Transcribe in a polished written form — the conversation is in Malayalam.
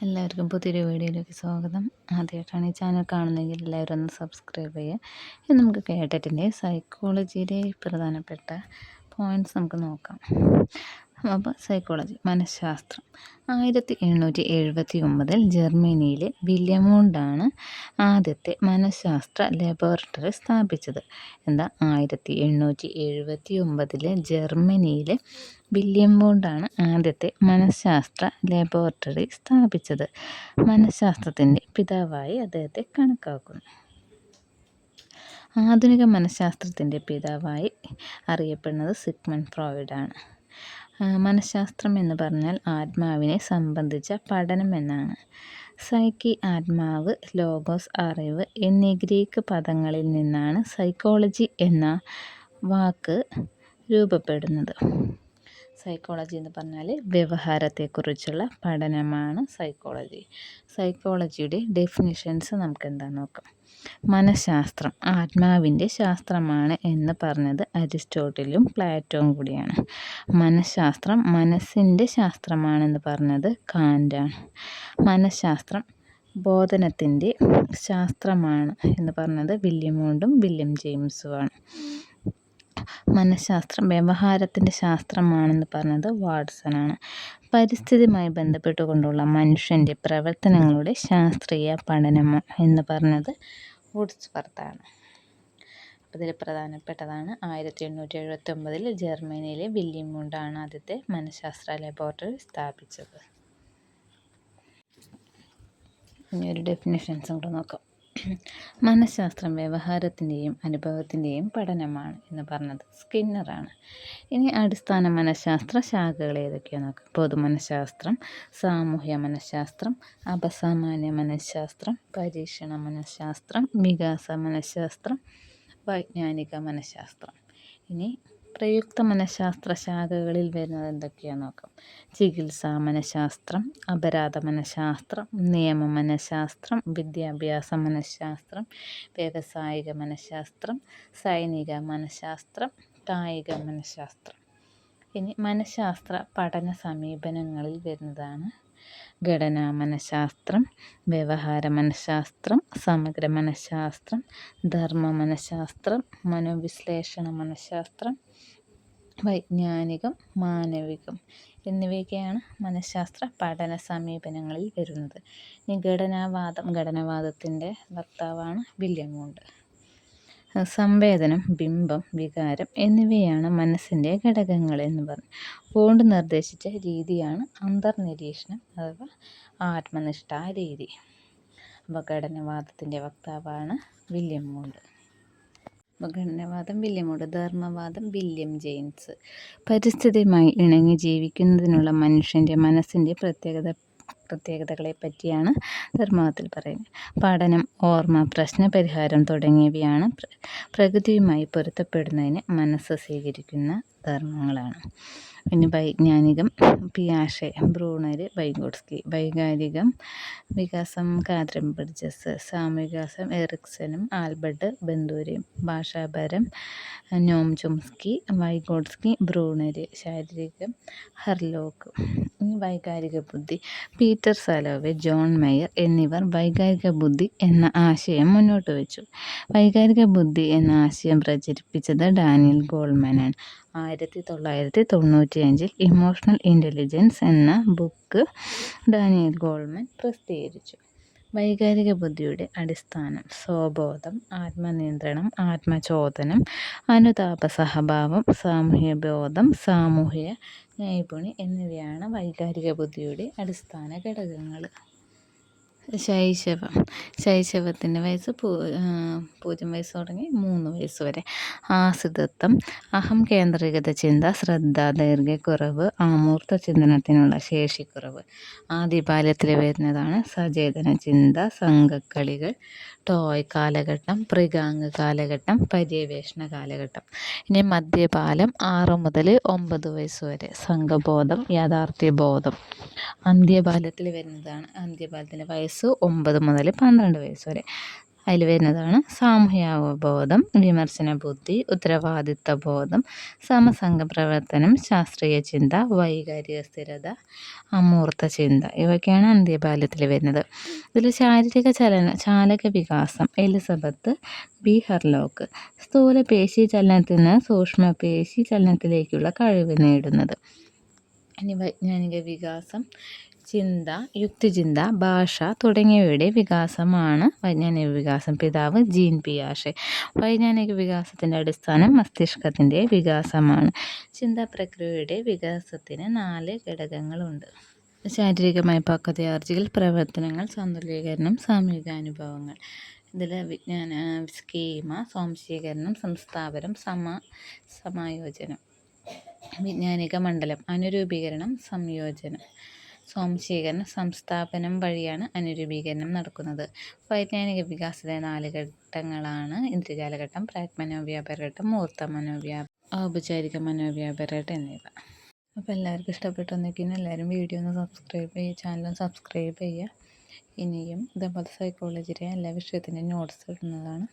എല്ലാവർക്കും പുതിയൊരു വീഡിയോയിലേക്ക് സ്വാഗതം. ആദ്യമായിട്ടാണ് ഈ ചാനൽ കാണുന്നതെങ്കിൽ എല്ലാവരും ഒന്ന് സബ്സ്ക്രൈബ് ചെയ്യുക. ഇനി നമുക്ക് കേട്ടിട്ടിൻ്റെ സൈക്കോളജിയിലെ പ്രധാനപ്പെട്ട പോയിൻറ്റ്സ് നമുക്ക് നോക്കാം. അപ്പോൾ സൈക്കോളജി, മനഃശാസ്ത്രം. 1879 ജർമ്മനിയിലെ വില്യം വൂണ്ടാണ് ആദ്യത്തെ മനഃശാസ്ത്ര ലബോറട്ടറി സ്ഥാപിച്ചത്. 1879 ജർമ്മനിയിലെ വില്യം വൂണ്ടാണ് ആദ്യത്തെ മനഃശാസ്ത്ര ലബോറട്ടറി സ്ഥാപിച്ചത്. മനഃശാസ്ത്രത്തിൻ്റെ പിതാവായി അദ്ദേഹത്തെ കണക്കാക്കുന്നു. ആധുനിക മനഃശാസ്ത്രത്തിൻ്റെ പിതാവായി അറിയപ്പെടുന്നത് സിഗ്മണ്ട് ഫ്രോയിഡാണ്. മനഃശാസ്ത്രം എന്ന് പറഞ്ഞാൽ ആത്മാവിനെ സംബന്ധിച്ച പഠനം എന്നാണ്. സൈക്കി ആത്മാവ്, ലോഗോസ് അറിവ് എന്നീ ഗ്രീക്ക് പദങ്ങളിൽ നിന്നാണ് സൈക്കോളജി എന്ന വാക്ക് രൂപപ്പെടുന്നത്. സൈക്കോളജി എന്ന് പറഞ്ഞാൽ വ്യവഹാരത്തെക്കുറിച്ചുള്ള പഠനമാണ് സൈക്കോളജി. സൈക്കോളജിയുടെ ഡെഫിനിഷൻസ് നമുക്ക് എന്താണെന്ന് നോക്കാം. മനഃശാസ്ത്രം ആത്മാവിൻ്റെ ശാസ്ത്രമാണ് എന്ന് പറഞ്ഞത് അരിസ്റ്റോട്ടിലും പ്ലാറ്റോയും കൂടിയാണ്. മനഃശാസ്ത്രം മനസ്സിൻ്റെ ശാസ്ത്രമാണെന്ന് പറഞ്ഞത് കാന്റാണ്. മനഃശാസ്ത്രം ബോധനത്തിൻ്റെ ശാസ്ത്രമാണ് എന്ന് പറഞ്ഞത് വില്യം വൂണ്ടും വില്യം ജെയിംസുമാണ്. മനഃശാസ്ത്രം വ്യവഹാരത്തിൻ്റെ ശാസ്ത്രമാണെന്ന് പറഞ്ഞത് വാട്സണാണ്. പരിസ്ഥിതിയുമായി ബന്ധപ്പെട്ടുകൊണ്ടുള്ള മനുഷ്യൻ്റെ പ്രവർത്തനങ്ങളുടെ ശാസ്ത്രീയ പഠനം എന്ന് പറഞ്ഞത് വുഡ്സ്വർത്താണ്. അപ്പോൾ ഇതിൽ പ്രധാനപ്പെട്ടതാണ് 1879 ജർമ്മനിയിലെ വില്യം വൂണ്ടാണ് ആദ്യത്തെ മനഃശാസ്ത്ര ലബോറട്ടറി സ്ഥാപിച്ചത്. ഇനി ഒരു ഡെഫിനിഷൻസ് കൂടെ നോക്കാം. മനഃശാസ്ത്രം വ്യവഹാരത്തിൻ്റെയും അനുഭവത്തിൻ്റെയും പഠനമാണ് എന്ന് പറഞ്ഞത് സ്കിന്നറാണ്. ഇനി അടിസ്ഥാന മനഃശാസ്ത്ര ശാഖകൾ ഏതൊക്കെയാണെന്ന് നോക്കാം. പൊതുമനഃശാസ്ത്രം, സാമൂഹ്യ മനഃശാസ്ത്രം, അപസാമാന്യ മനഃശാസ്ത്രം, പരീക്ഷണ മനഃശാസ്ത്രം, വികാസ മനഃശാസ്ത്രം, വൈജ്ഞാനിക മനഃശാസ്ത്രം. ഇനി പ്രയുക്ത മനഃശാസ്ത്ര ശാഖകളിൽ വരുന്നത് എന്തൊക്കെയാണെന്ന് നോക്കാം. ചികിത്സാ മനഃശാസ്ത്രം, അപരാധ മനഃശാസ്ത്രം, നിയമ മനഃശാസ്ത്രം, വിദ്യാഭ്യാസ മനഃശാസ്ത്രം, വ്യാവസായിക മനഃശാസ്ത്രം, സൈനിക മനഃശാസ്ത്രം, കായിക മനഃശാസ്ത്രം. ഇനി മനഃശാസ്ത്ര പഠന സമീപനങ്ങളിൽ വരുന്നതാണ് ഘടനാ മനഃശാസ്ത്രം, വ്യവഹാര മനഃശാസ്ത്രം, സമഗ്ര മനഃശാസ്ത്രം, ധർമ്മ മനഃശാസ്ത്രം, മനോവിശ്ലേഷണ മനഃശാസ്ത്രം, വൈജ്ഞാനികം, മാനവികം എന്നിവയൊക്കെയാണ് മനഃശാസ്ത്ര പഠന സമീപനങ്ങളിൽ വരുന്നത്. ഇനി ഘടനാവാദത്തിൻ്റെ വക്താവാണ് വില്യം വൂണ്ട്. സംവേദനം, ബിംബം, വികാരം എന്നിവയാണ് മനസ്സിൻ്റെ ഘടകങ്ങൾ എന്ന് പറഞ്ഞു വൂണ്ട് നിർദ്ദേശിച്ച രീതിയാണ് അന്തർനിരീക്ഷണം അഥവാ ആത്മനിഷ്ഠാ രീതി. അപ്പോൾ ഘടനവാദത്തിൻ്റെ വക്താവാണ് വില്യം വൂണ്ട്. ഘടനവാദം വില്യം വൂണ്ട്. ധർമ്മവാദം വില്യം ജെയിംസ്. പരിസ്ഥിതിയുമായി ഇണങ്ങി ജീവിക്കുന്നതിനുള്ള മനുഷ്യൻ്റെ മനസ്സിൻ്റെ പ്രത്യേകതകളെ പറ്റിയാണ് ധർമ്മവാദത്തിൽ പറയുന്നത്. പഠനം, ഓർമ്മ, പ്രശ്നപരിഹാരം തുടങ്ങിയവയാണ് പ്രകൃതിയുമായി പൊരുത്തപ്പെടുന്നതിന് മനസ്സ് സ്വീകരിക്കുന്ന ധർമ്മങ്ങളാണ്. പിന്നെ വൈജ്ഞാനികം പിയാഷെ, ബ്രൂണർ, വൈഗോട്സ്കി. വൈകാരികം വികാസം കാദ്രൻ ബർജസ്. സാമൂഹികവികാസം എറിക്സനും ആൽബർട്ട് ബന്ദൂരയും. ഭാഷാപരം നോം ചോംസ്കി, വൈഗോട്സ്കി, ബ്രൂണർ. ശാരീരികം ഹർലോക്ക്. വൈകാരിക ബുദ്ധി പീറ്റർ സാലോവെ, ജോൺ മെയർ എന്നിവർ വൈകാരിക ബുദ്ധി എന്ന ആശയം മുന്നോട്ട് വെച്ചു. വൈകാരിക ബുദ്ധി എന്ന ആശയം പ്രചരിപ്പിച്ചത് ഡാനിയൽ ഗോൾമാനാണ്. 1995 ഇമോഷണൽ ഇൻ്റലിജൻസ് എന്ന ബുക്ക് ഡാനിയൽ ഗോൾമാൻ പ്രസിദ്ധീകരിച്ചു. വൈകാരിക ബുദ്ധിയുടെ അടിസ്ഥാനം സ്വബോധം, ആത്മനിയന്ത്രണം, ആത്മചോദനം, അനുതാപ സഹഭാവം, സാമൂഹ്യബോധം, സാമൂഹ്യ നൈപുണ്യം എന്നിവയാണ് വൈകാരിക ബുദ്ധിയുടെ അടിസ്ഥാന ഘടകങ്ങൾ. ശൈശവത്തിൻ്റെ വയസ്സ് 0 വയസ്സ് തുടങ്ങി 3 വയസ്സ് വരെ. ആശ്രിതത്വം, അഹം കേന്ദ്രീകൃത ചിന്ത, ശ്രദ്ധ, ദൈർഘ്യക്കുറവ്, ആമൂർത്ത ചിന്തനത്തിനുള്ള ശേഷിക്കുറവ്. ആദ്യബാല്യത്തിൽ വരുന്നതാണ് സചേതന ചിന്ത, സംഘക്കളികൾ, ടോയ് കാലഘട്ടം, പ്രിഗാങ് കാലഘട്ടം, പര്യവേഷണ കാലഘട്ടം. ഇനി മധ്യബാലം 6 മുതൽ 9 വയസ്സ് വരെ. സംഘബോധം, യാഥാർത്ഥ്യബോധം. അന്ത്യബാല്യത്തിൽ വരുന്നതാണ് അന്ത്യബാല്യത്തിൻ്റെ വയസ്സ് 9 മുതൽ 12 വയസ്സ് വരെ. അതിൽ വരുന്നതാണ് സാമൂഹ്യാവബോധം, വിമർശന ബുദ്ധി, ഉത്തരവാദിത്ത ബോധം, സമസംഘ പ്രവർത്തനം, ശാസ്ത്രീയ ചിന്ത, വൈകാരിക സ്ഥിരത, അമൂർത്ത ചിന്ത. ഇവയൊക്കെയാണ് അന്ത്യബാല്യത്തിൽ വരുന്നത്. ഇതിൽ ശാരീരിക ചാലക വികാസം എലിസബത്ത് ബി ഹെർലോക്ക്. സ്ഥൂല പേശി ചലനത്തിൽ നിന്ന് സൂക്ഷ്മ പേശി ചലനത്തിലേക്കുള്ള കഴിവ് നേടുന്നത്. ഇനി വൈജ്ഞാനിക വികാസം ചിന്ത, യുക്തിചിന്ത, ഭാഷ തുടങ്ങിയവയുടെ വികാസമാണ് വൈജ്ഞാനിക വികാസം. പിതാവ് ജീൻ പിയാഷെ. വൈജ്ഞാനിക വികാസത്തിൻ്റെ അടിസ്ഥാനം മസ്തിഷ്കത്തിൻ്റെ വികാസമാണ്. ചിന്താ പ്രക്രിയയുടെ വികാസത്തിന് 4 ഘടകങ്ങളുണ്ട്. ശാരീരികമായ പക്വതയാർജിക്കൽ, പ്രവർത്തനങ്ങൾ, സന്തുലീകരണം, സാമൂഹികാനുഭവങ്ങൾ. ഇതിൽ വിജ്ഞാന സ്കീമ, സ്വാംശീകരണം, സംസ്ഥാപനം, സമായോജനം. വൈജ്ഞാനിക മണ്ഡലം അനുരൂപീകരണം, സംയോജനം, സ്വാംശീകരണം, സംസ്ഥാപനം വഴിയാണ് അനുരൂപീകരണം നടക്കുന്നത്. വൈജ്ഞാനിക വികാസത്തിലെ 4 ഘട്ടങ്ങളാണ് ഇന്ദ്രജാലഘട്ടം, പ്രാഗ്മനോവ്യാപാരഘട്ടം, മൂർത്ത ഔപചാരിക മനോവ്യാപാരഘട്ടം എന്നിവ. അപ്പോൾ എല്ലാവർക്കും ഇഷ്ടപ്പെട്ടെന്നൊക്കെ എല്ലാവരും വീഡിയോ ഒന്ന് സബ്സ്ക്രൈബ് ചെയ്യുക, ചാനൽ സബ്സ്ക്രൈബ് ചെയ്യുക. ഇനിയും ഇതേപോലത്തെ സൈക്കോളജിയുടെ എല്ലാ വിഷയത്തിൻ്റെയും നോട്ട്സ് ഇടുന്നതാണ്.